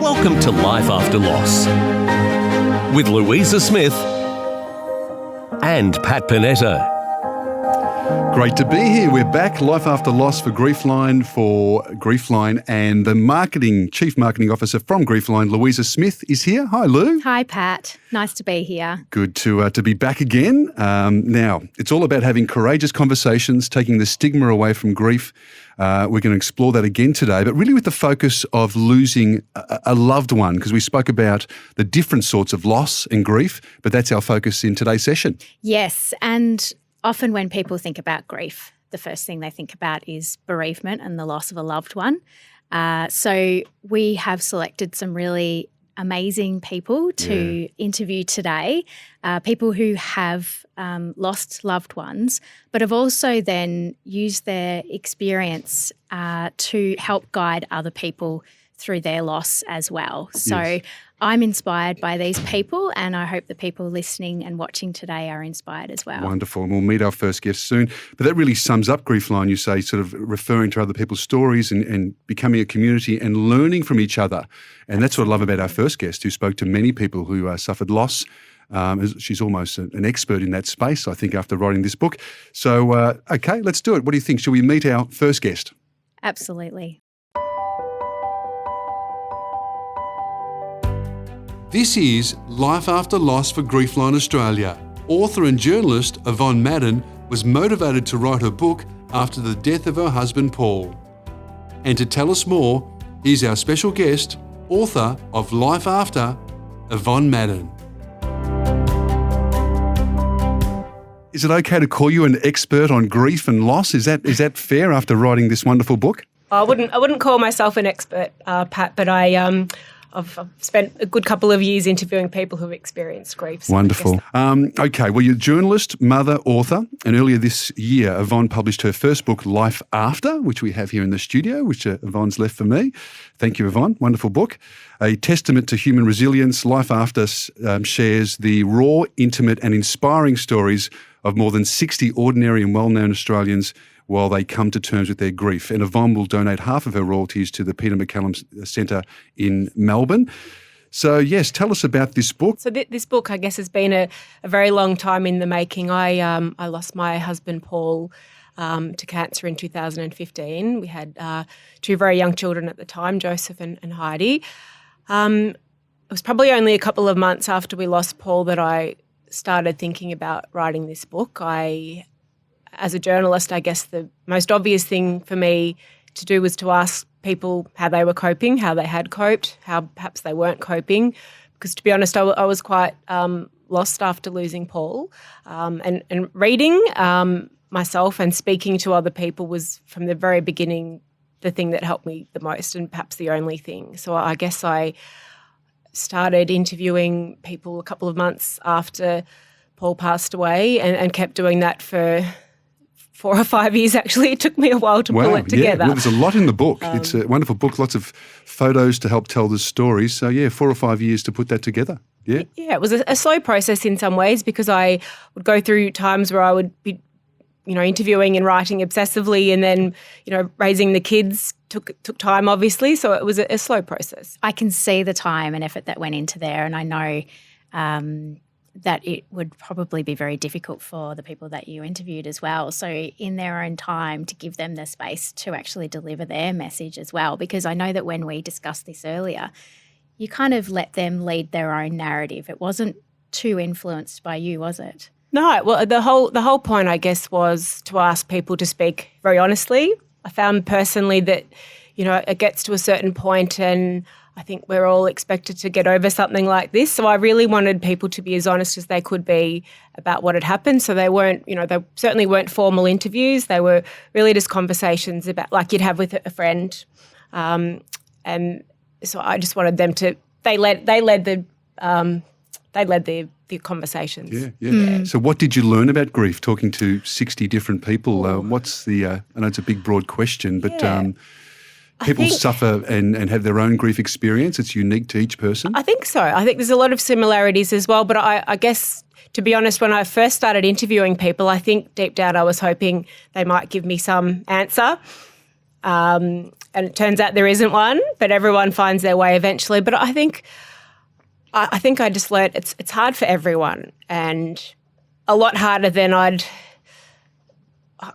Welcome to Life After Loss with Louisa Smith and Pat Panetta. Great to be here. We're back. Life After Loss for Griefline and the Chief Marketing Officer from Griefline, Louisa Smith, is here. Hi, Lou. Hi, Pat. Nice to be here. Good to be back again. Now, it's all about having courageous conversations, taking the stigma away from grief. We're going to explore that again today, but really with the focus of losing a loved one, because we spoke about the different sorts of loss and grief, but that's our focus in today's session. Yes, and often when people think about grief, the first thing they think about is bereavement and the loss of a loved one. So we have selected some really amazing people to interview today, people who have lost loved ones, but have also then used their experience to help guide other people through their loss as well. So I'm inspired by these people, and I hope the people listening and watching today are inspired as well. Wonderful. And we'll meet our first guest soon. But that really sums up Griefline, you say, sort of referring to other people's stories and becoming a community and learning from each other. And that's what I love about our first guest, who spoke to many people who suffered loss. She's almost an expert in that space, I think, after writing this book. So, okay, let's do it. What do you think? Shall we meet our first guest? Absolutely. This is Life After Loss for Griefline Australia. Author and journalist Evonne Madden was motivated to write her book after the death of her husband Paul. And to tell us more, here's our special guest, author of Life After, Evonne Madden. Is it okay to call you an expert on grief and loss? Is that fair after writing this wonderful book? I wouldn't call myself an expert, Pat, but I've spent a good couple of years interviewing people who've experienced grief. So wonderful. Okay, well, you're a journalist, mother, author, and earlier this year, Evonne published her first book, Life After, which we have here in the studio, which Evonne's left for me. Thank you, Evonne. Wonderful book. A testament to human resilience, Life After shares the raw, intimate and inspiring stories of more than 60 ordinary and well-known Australians while they come to terms with their grief. And Evonne will donate half of her royalties to the Peter MacCallum Centre in Melbourne. So, yes, tell us about this book. So this book, I guess, has been a very long time in the making. I lost my husband, Paul, to cancer in 2015. We had two very young children at the time, Joseph and Heidi. It was probably only a couple of months after we lost Paul that I started thinking about writing this book. As a journalist, I guess the most obvious thing for me to do was to ask people how they were coping, how they had coped, how perhaps they weren't coping. Because to be honest, I was quite lost after losing Paul. And reading myself and speaking to other people was from the very beginning the thing that helped me the most, and perhaps the only thing. So I guess I started interviewing people a couple of months after Paul passed away and kept doing that for 4 or 5 years, actually. It took me a while to pull it together. Well, there's a lot in the book. It's a wonderful book, lots of photos to help tell the stories. So, 4 or 5 years to put that together. Yeah, it was a slow process in some ways, because I would go through times where I would be, interviewing and writing obsessively, and then, raising the kids took time, obviously. So it was a slow process. I can see the time and effort that went into there, and I know that it would probably be very difficult for the people that you interviewed as well. So in their own time, to give them the space to actually deliver their message as well, because I know that when we discussed this earlier, you kind of let them lead their own narrative. It wasn't too influenced by you, was it? No, well, the whole point, I guess, was to ask people to speak very honestly. I found personally that, it gets to a certain point and I think we're all expected to get over something like this. So I really wanted people to be as honest as they could be about what had happened. So they weren't, they certainly weren't formal interviews. They were really just conversations about, like you'd have with a friend. And so I just wanted them to. They led the conversations. Yeah. So what did you learn about grief? Talking to 60 different people. What's the? I know it's a big, broad question, but. People suffer and have their own grief experience. It's unique to each person. I think so. I think there's a lot of similarities as well. But I guess, to be honest, when I first started interviewing people, I think deep down I was hoping they might give me some answer. And it turns out there isn't one, but everyone finds their way eventually. But I think I just learnt it's hard for everyone, and a lot harder than I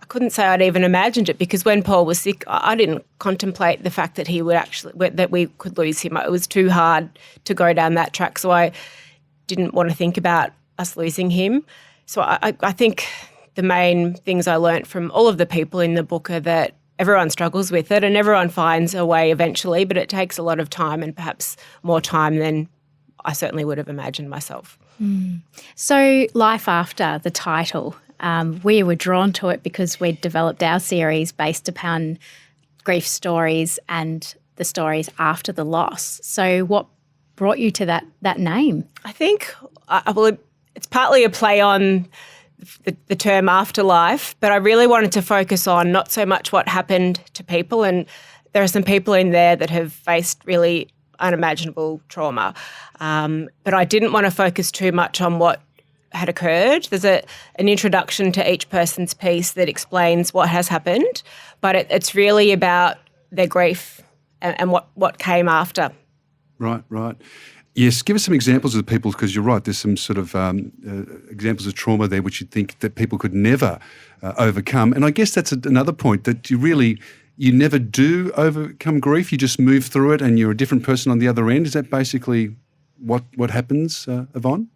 couldn't say I'd even imagined it, because when Paul was sick, I didn't contemplate the fact that that we could lose him. It was too hard to go down that track, so I didn't want to think about us losing him. So I think the main things I learnt from all of the people in the book are that everyone struggles with it and everyone finds a way eventually, but it takes a lot of time, and perhaps more time than I certainly would have imagined myself. So Life After, the title, we were drawn to it because we'd developed our series based upon grief stories and the stories after the loss. So what brought you to that name? I think it's partly a play on the term afterlife, but I really wanted to focus on not so much what happened to people, and there are some people in there that have faced really unimaginable trauma, but I didn't want to focus too much on what had occurred. There's an introduction to each person's piece that explains what has happened, but it's really about their grief and what came after. Right. Yes, give us some examples of the people, because you're right, there's some sort of examples of trauma there which you'd think that people could never overcome. And I guess that's another point, that you never do overcome grief, you just move through it and you're a different person on the other end. Is that basically what happens, Evonne?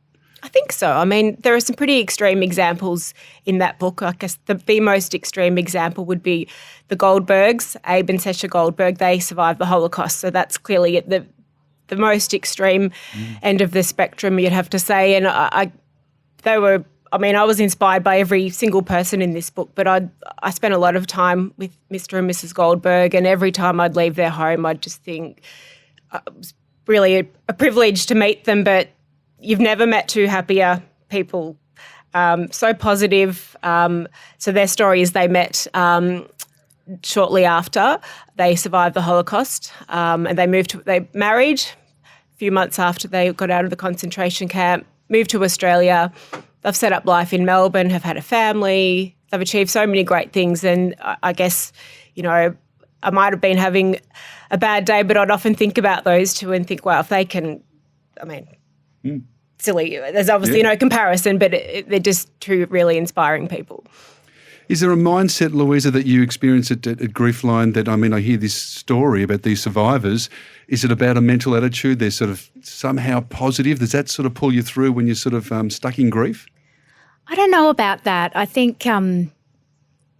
I think so. I mean, there are some pretty extreme examples in that book. I guess the most extreme example would be the Goldbergs, Abe and Cesia Goldberg. They survived the Holocaust, so that's clearly at the most extreme end of the spectrum, you'd have to say. And I was inspired by every single person in this book, but I spent a lot of time with Mr. and Mrs. Goldberg, and every time I'd leave their home, I'd just think it was really a privilege to meet them, but you've never met two happier people. So positive. So their story is they met shortly after they survived the Holocaust, and they married a few months after they got out of the concentration camp, moved to Australia. They've set up life in Melbourne, have had a family. They've achieved so many great things, and I guess, I might have been having a bad day, but I'd often think about those two and think, well, if they can, silly. There's obviously no comparison, but they're just two really inspiring people. Is there a mindset, Louisa, that you experience at Griefline that, I hear this story about these survivors. Is it about a mental attitude? They're sort of somehow positive. Does that sort of pull you through when you're sort of stuck in grief? I don't know about that. I think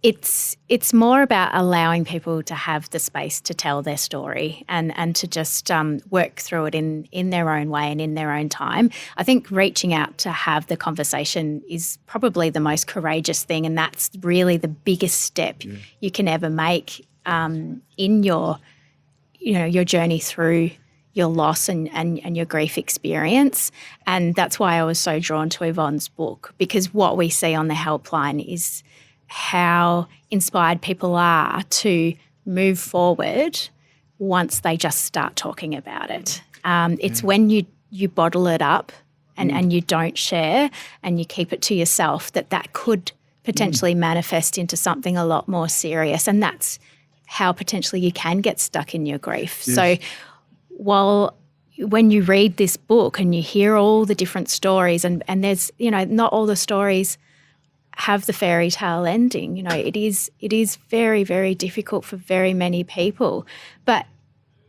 it's more about allowing people to have the space to tell their story and to just work through it in their own way and in their own time. I think reaching out to have the conversation is probably the most courageous thing, and that's really the biggest step you can ever make in your journey through your loss and your grief experience. And that's why I was so drawn to Evonne's book, because what we see on the helpline is how inspired people are to move forward once they just start talking about it. It's when you bottle it up and you don't share and you keep it to yourself that could potentially manifest into something a lot more serious, and that's how potentially you can get stuck in your grief. Yes. So when you read this book and you hear all the different stories, and there's, not all the stories have the fairy tale ending. It is very, very difficult for very many people, but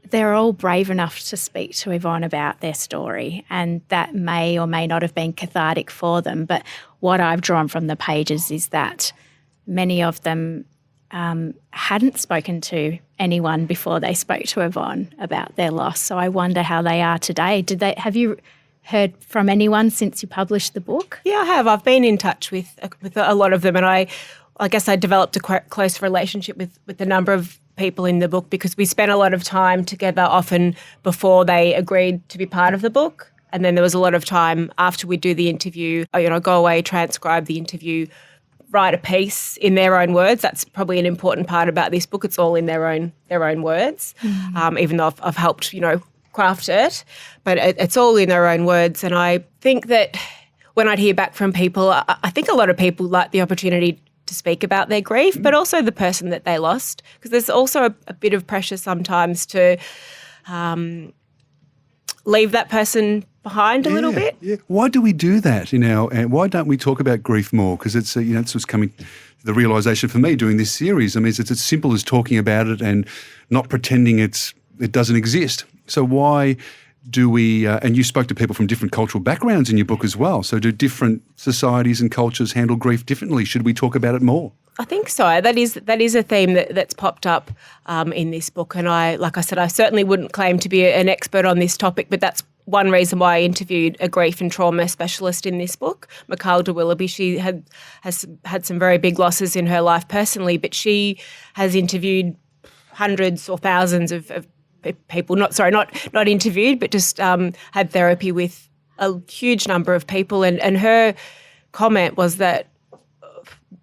they're all brave enough to speak to Evonne about their story, and that may or may not have been cathartic for them. But what I've drawn from the pages is that many of them hadn't spoken to anyone before they spoke to Evonne about their loss. So I wonder how they are today. Have you heard from anyone since you published the book? Yeah, I have. I've been in touch with a lot of them, and I guess I developed a quite close relationship with a number of people in the book because we spent a lot of time together often before they agreed to be part of the book. And then there was a lot of time after we do the interview, go away, transcribe the interview, write a piece in their own words. That's probably an important part about this book. It's all in their own words, even though I've helped, craft it, but it's all in their own words. And I think that when I'd hear back from people, I think a lot of people like the opportunity speak about their grief, but also the person that they lost, because there's also a bit of pressure sometimes to leave that person behind a little bit. Yeah. Why do we do that why don't we talk about grief more? Because it's it's what's coming, the realisation for me doing this series. I mean, it's as simple as talking about it and not pretending it doesn't exist. So why do we, and you spoke to people from different cultural backgrounds in your book as well, so do different societies and cultures handle grief differently? Should we talk about it more? I think so. That is a theme that's popped up in this book, and like I said, I certainly wouldn't claim to be an expert on this topic, but that's one reason why I interviewed a grief and trauma specialist in this book, Mikhail de Willoughby. She has had some very big losses in her life personally, but she has interviewed hundreds or thousands of people, not interviewed, but just had therapy with a huge number of people. And her comment was that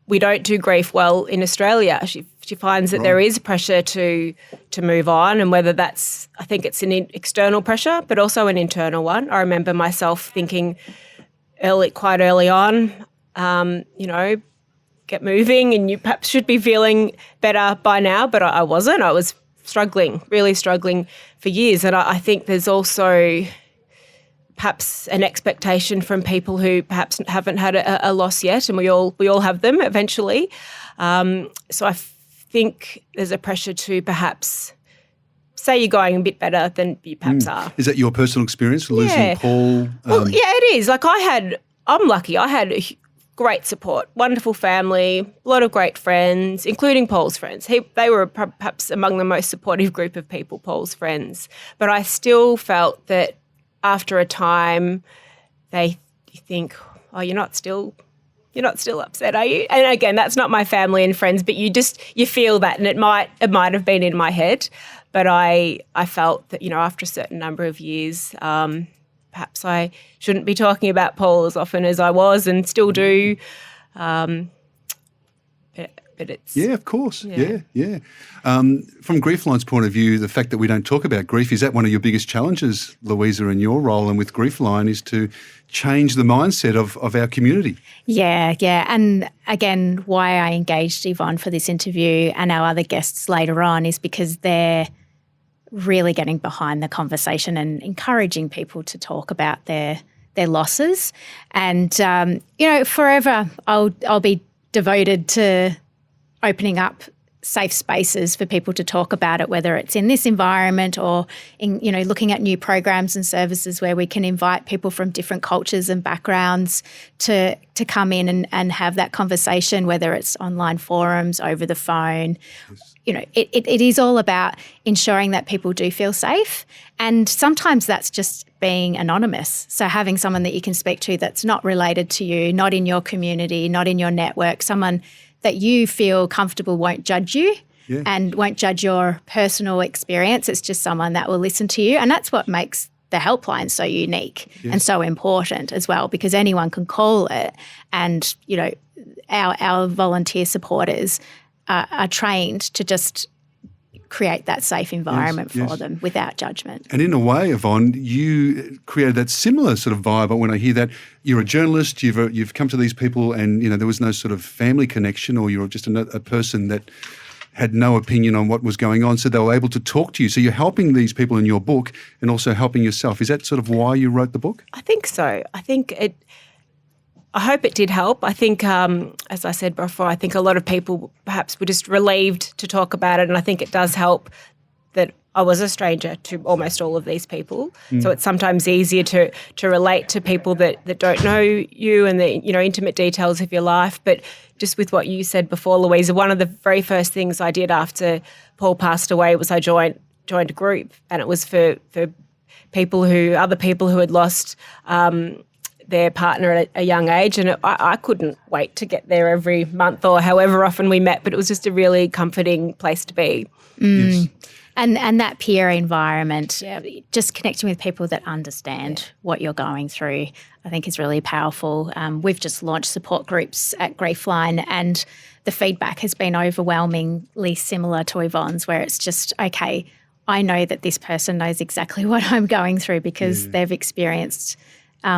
we don't do grief well in Australia. She finds that there is pressure to move on, and whether that's, I think it's an external pressure, but also an internal one. I remember myself thinking quite early on, get moving, and you perhaps should be feeling better by now, but I wasn't. I was really struggling for years. And I think there's also perhaps an expectation from people who perhaps haven't had a loss yet, and we all have them eventually. So I think there's a pressure to perhaps say you're going a bit better than you perhaps are. Is that your personal experience, losing Paul? Well, yeah, it is. Like I'm lucky. I had great support, wonderful family, a lot of great friends, including Paul's friends. They were perhaps among the most supportive group of people, Paul's friends. But I still felt that after a time, they think, "Oh, you're not still upset, are you?" And again, that's not my family and friends, but you feel that, and it might have been in my head. But I felt that after a certain number of years, perhaps I shouldn't be talking about Paul as often as I was and still do. But it's... Yeah, of course. Yeah. From Griefline's point of view, the fact that we don't talk about grief, is that one of your biggest challenges, Louisa, in your role and with Griefline, is to change the mindset of our community? Yeah. And again, why I engaged Evonne for this interview and our other guests later on is because they're really getting behind the conversation and encouraging people to talk about their losses. And, forever I'll be devoted to opening up safe spaces for people to talk about it, whether it's in this environment or in, looking at new programs and services where we can invite people from different cultures and backgrounds to come in and have that conversation, whether it's online forums, over the phone. Yes. It is all about ensuring that people do feel safe. And sometimes that's just being anonymous. So having someone that you can speak to that's not related to you, not in your community, not in your network, someone that you feel comfortable won't judge you and won't judge your personal experience. It's just someone that will listen to you. And that's what makes the helpline so unique and so important as well, because anyone can call it. And, our volunteer supporters are trained to just create that safe environment for them without judgment. And in a way, Evonne, you created that similar sort of vibe. When I hear that, you're a journalist, you've come to these people and, there was no sort of family connection, or you're just a person that had no opinion on what was going on, so they were able to talk to you. So you're helping these people in your book and also helping yourself. Is that sort of why you wrote the book? I think so. I hope it did help. I think, as I said before, I think a lot of people perhaps were just relieved to talk about it, and I think it does help that I was a stranger to almost all of these people. So it's sometimes easier to relate to people that don't know you and the intimate details of your life. But just with what you said before, Louisa, one of the very first things I did after Paul passed away was I joined a group, and it was for other people who had lost their partner at a young age, and I couldn't wait to get there every month or however often we met, but it was just a really comforting place to be. Yes. And that peer environment, just connecting with people that understand what you're going through, I think is really powerful. We've just launched support groups at Griefline, and the feedback has been overwhelmingly similar to Evonne's, where it's just, okay, I know that this person knows exactly what I'm going through because they've experienced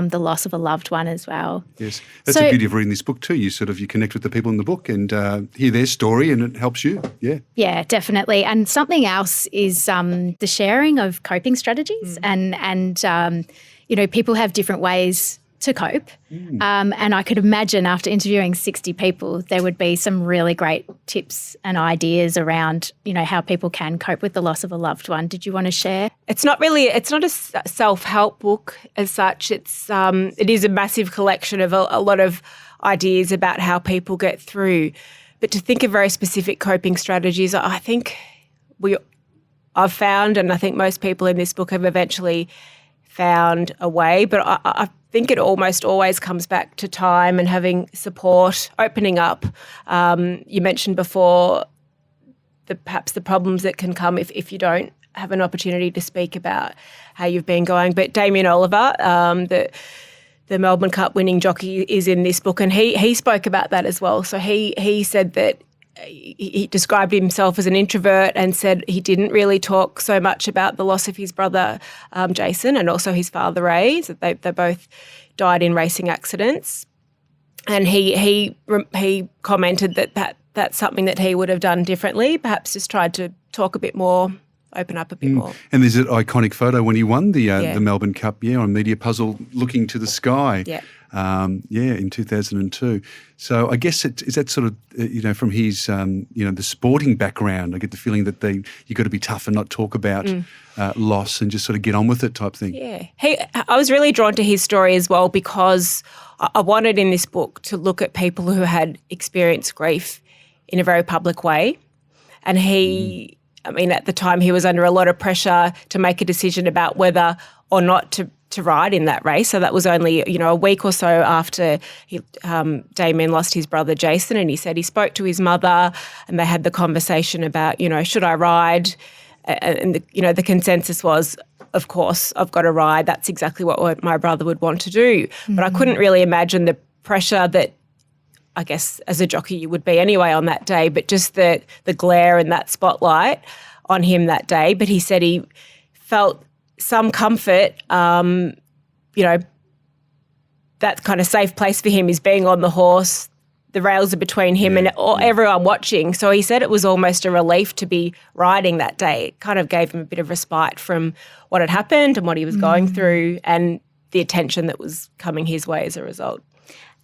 the loss of a loved one as well. Yes, that's the beauty of reading this book too. You connect with the people in the book and hear their story, and it helps you. Yeah. Yeah, definitely. And something else is the sharing of coping strategies, and people have different ways to cope. And I could imagine after interviewing 60 people, there would be some really great tips and ideas around, how people can cope with the loss of a loved one. Did you want to share? It's not a self-help book as such. It is a massive collection of a lot of ideas about how people get through. But to think of very specific coping strategies, I think I've found, and I think most people in this book have eventually found a way, but I think it almost always comes back to time and having support, opening up. You mentioned before perhaps the problems that can come if you don't have an opportunity to speak about how you've been going. But Damien Oliver, the Melbourne Cup winning jockey, is in this book, and he spoke about that as well. So he said that he described himself as an introvert and said he didn't really talk so much about the loss of his brother Jason, and also his father Ray. So they both died in racing accidents, and he commented that that's something that he would have done differently. Perhaps just tried to talk a bit more, open up a bit more. And there's an iconic photo when he won the Melbourne Cup, on Media Puzzle, looking to the sky. Yeah. In 2002. So I guess is that sort of, from his, the sporting background, I get the feeling that you got to be tough and not talk about loss and just sort of get on with it type thing. Yeah. I was really drawn to his story as well because I wanted in this book to look at people who had experienced grief in a very public way. And at the time he was under a lot of pressure to make a decision about whether or not to ride in that race. So that was only, a week or so after Damien lost his brother Jason, and he said he spoke to his mother and they had the conversation about, should I ride? And the consensus was, of course, I've got to ride. That's exactly what my brother would want to do. But I couldn't really imagine the pressure that I guess as a jockey you would be anyway on that day, but just the glare and that spotlight on him that day. But he said he felt some comfort, that kind of safe place for him is being on the horse. The rails are between him and everyone watching. So he said it was almost a relief to be riding that day. It kind of gave him a bit of respite from what had happened and what he was going through and the attention that was coming his way as a result.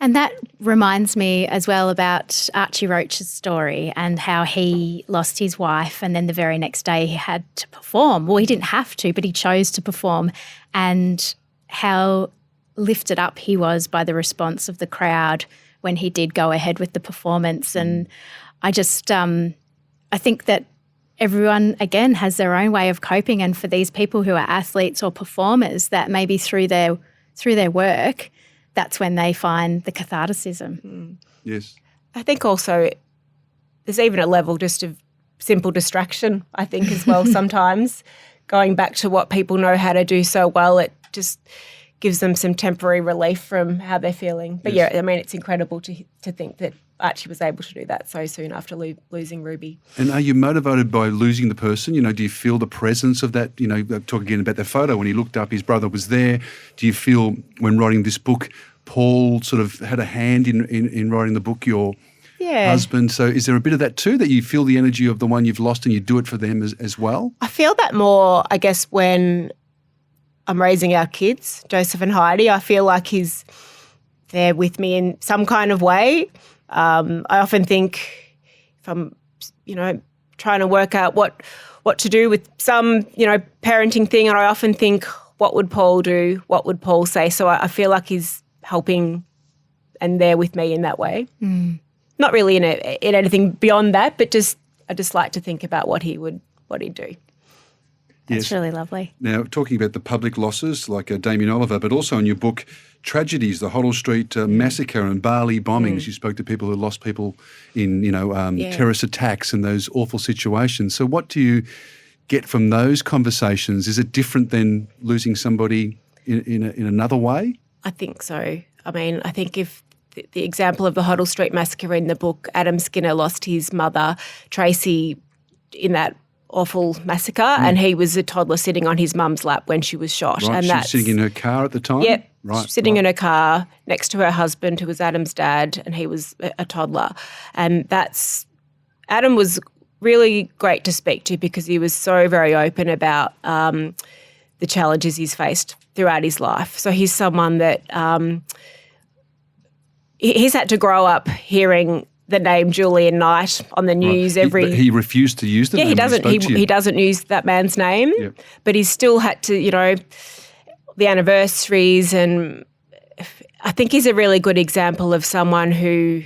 And that reminds me as well about Archie Roach's story and how he lost his wife and then the very next day he had to perform. Well, he didn't have to, but he chose to perform, and how lifted up he was by the response of the crowd when he did go ahead with the performance. And I just I think that everyone, again, has their own way of coping, and for these people who are athletes or performers, that maybe through their work, that's when they find the catharticism. Yes. I think also there's even a level just of simple distraction, I think, as well sometimes. Going back to what people know how to do so well, it just gives them some temporary relief from how they're feeling. But it's incredible to think that Archie was able to do that so soon after losing Ruby. And are you motivated by losing the person? Do you feel the presence of that? Talk again about the photo. When he looked up, his brother was there. Do you feel when writing this book, Paul sort of had a hand in writing the book, your husband? So is there a bit of that too, that you feel the energy of the one you've lost and you do it for them as well? I feel that more, I guess, when I'm raising our kids, Joseph and Heidi. I feel like he's there with me in some kind of way. I often think if I'm, trying to work out what to do with some, parenting thing, and I often think, what would Paul do? What would Paul say? So I feel like he's helping and there with me in that way. Not really in anything beyond that, but I just like to think about what he'd do. That's really lovely. Now, talking about the public losses like Damien Oliver, but also in your book, tragedies, the Hoddle Street Massacre and Bali bombings. You spoke to people who lost people in, terrorist attacks and those awful situations. So what do you get from those conversations? Is it different than losing somebody in another way? I think so. I think if the example of the Hoddle Street Massacre in the book, Adam Skinner lost his mother, Tracey, in that awful massacre, and he was a toddler sitting on his mum's lap when she was shot. Right, And she was sitting in her car at the time? Yep, right, sitting in her car next to her husband, who was Adam's dad, and he was a toddler. And Adam was really great to speak to because he was so very open about the challenges he's faced throughout his life. So he's someone that he's had to grow up hearing the name Julian Knight on the news every. But he refused to use the name. He doesn't. He doesn't use that man's name, but he's still had to. The anniversaries, and I think he's a really good example of someone who.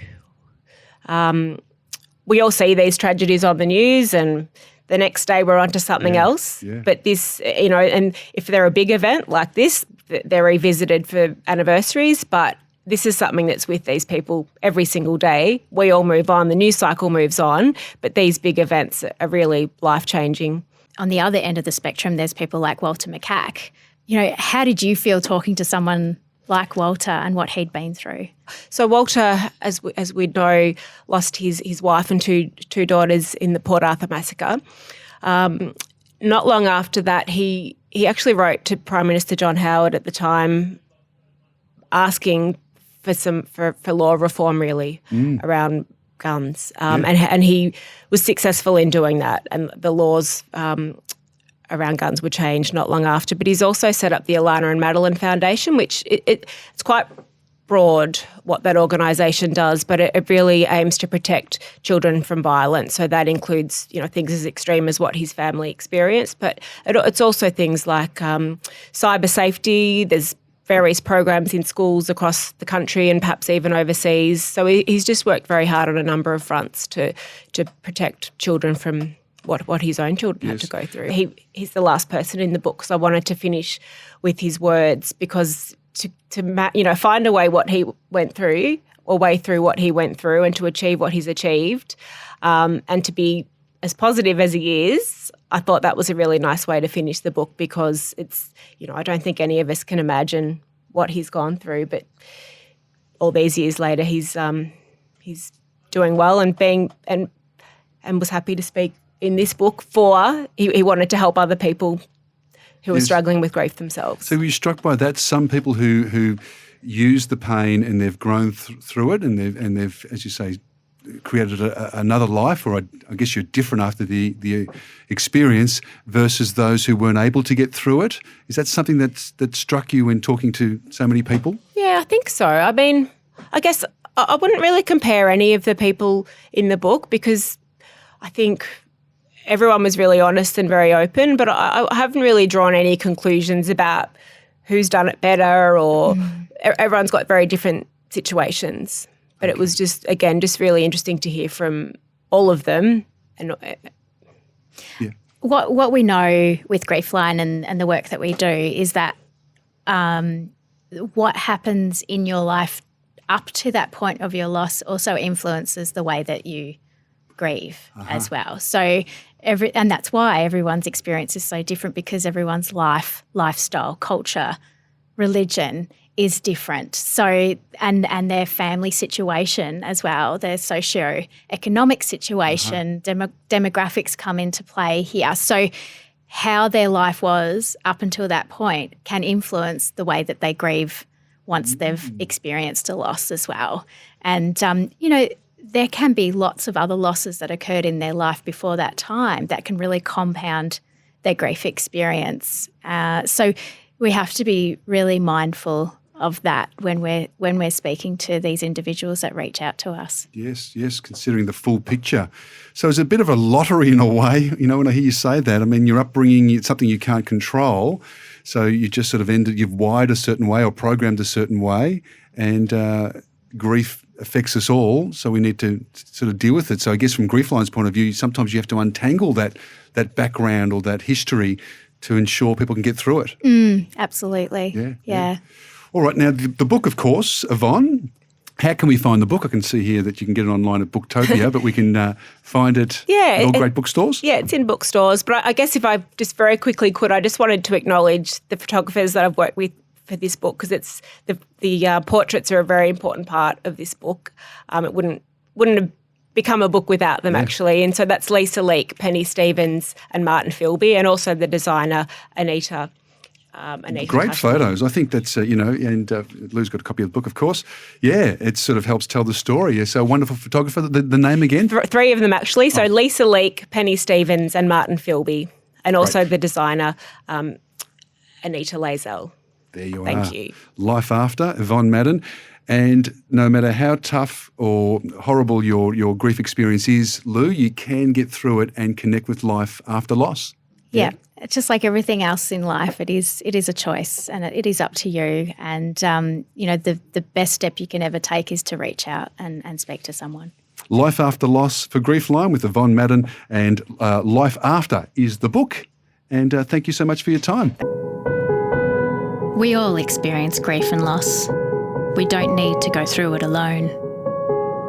We all see these tragedies on the news, and the next day we're onto something else. Yeah. But this, and if they're a big event like this, they're revisited for anniversaries, but this is something that's with these people every single day. We all move on, the news cycle moves on, but these big events are really life-changing. On the other end of the spectrum, there's people like Walter McCack. How did you feel talking to someone like Walter and what he'd been through? So Walter, as we know, lost his wife and two daughters in the Port Arthur massacre. Not long after that, he actually wrote to Prime Minister John Howard at the time asking for law reform, really, around guns. And he was successful in doing that, and the laws around guns were changed not long after. But he's also set up the Alana and Madeline Foundation, which it's quite broad what that organisation does, but it really aims to protect children from violence. So that includes, things as extreme as what his family experienced, but it's also things like cyber safety. There's various programs in schools across the country and perhaps even overseas. So he's just worked very hard on a number of fronts to protect children from what his own children had to go through. He's the last person in the book, so I wanted to finish with his words because to find a way what he went through or way through what he went through and to achieve what he's achieved and to be as positive as he is, I thought that was a really nice way to finish the book because it's, I don't think any of us can imagine what he's gone through, but all these years later he's doing well and was happy to speak in this book he wanted to help other people who are struggling with grief themselves. So were you struck by that? Some people who use the pain and they've grown through it and they've, as you say, created another life, or I guess you're different after the experience versus those who weren't able to get through it. Is that something that struck you when talking to so many people? Yeah, I think so. I mean, I guess I wouldn't really compare any of the people in the book because I think everyone was really honest and very open, but I haven't really drawn any conclusions about who's done it better or everyone's got very different situations. But it was just really interesting to hear from all of them. And what we know with Griefline and the work that we do is that what happens in your life up to that point of your loss also influences the way that you grieve as well. So and that's why everyone's experience is so different because everyone's lifestyle, culture, religion is different. So and their family situation as well, their socio-economic situation, demographics come into play here. So how their life was up until that point can influence the way that they grieve once they've experienced a loss as well. And there can be lots of other losses that occurred in their life before that time that can really compound their grief experience. So we have to be really mindful of that when we're speaking to these individuals that reach out to us. Yes, considering the full picture. So it's a bit of a lottery in a way, when I hear you say that. I mean, your upbringing, it's something you can't control. So you just sort of you've wired a certain way or programmed a certain way, and grief affects us all, so we need to sort of deal with it. So I guess from Griefline's point of view, sometimes you have to untangle that background or that history to ensure people can get through it. Absolutely. Yeah. All right. Now, the book, of course, Evonne, how can we find the book? I can see here that you can get it online at Booktopia, but we can find it at all great bookstores? Yeah, it's in bookstores. But I guess if I just very quickly could, I just wanted to acknowledge the photographers that I've worked with for this book because it's the portraits are a very important part of this book. It wouldn't have become a book without them, actually. And so that's Lisa Leake, Penny Stevens and Martin Philby, and also the designer, Anita. Great photos. I think that's, and Lou's got a copy of the book, of course. Yeah, it sort of helps tell the story. So wonderful photographer. The name again? Three of them, actually. So Lisa Leake, Penny Stevens and Martin Philby, and also the designer, Anita Lazell. There you are. Thank you. Life After, Evonne Madden. And no matter how tough or horrible your grief experience is, Lou, you can get through it and connect with life after loss. Yeah. It's just like everything else in life. It is a choice, and it is up to you. And the best step you can ever take is to reach out and speak to someone. Life After Loss for Grief Line with Evonne Madden, and Life After is the book. And thank you so much for your time. We all experience grief and loss. We don't need to go through it alone.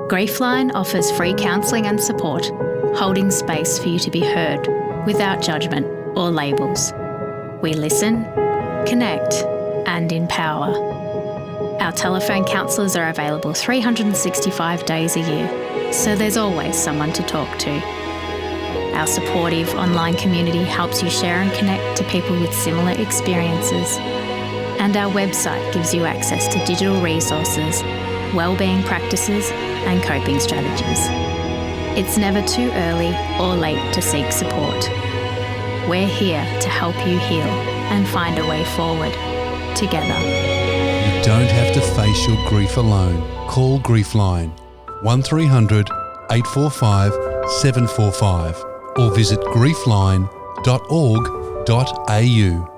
Griefline offers free counselling and support, holding space for you to be heard without judgment or labels. We listen, connect, and empower. Our telephone counsellors are available 365 days a year, so there's always someone to talk to. Our supportive online community helps you share and connect to people with similar experiences. And our website gives you access to digital resources, wellbeing practices, and coping strategies. It's never too early or late to seek support. We're here to help you heal and find a way forward, together. You don't have to face your grief alone. Call Griefline 1300 845 745 or visit griefline.org.au.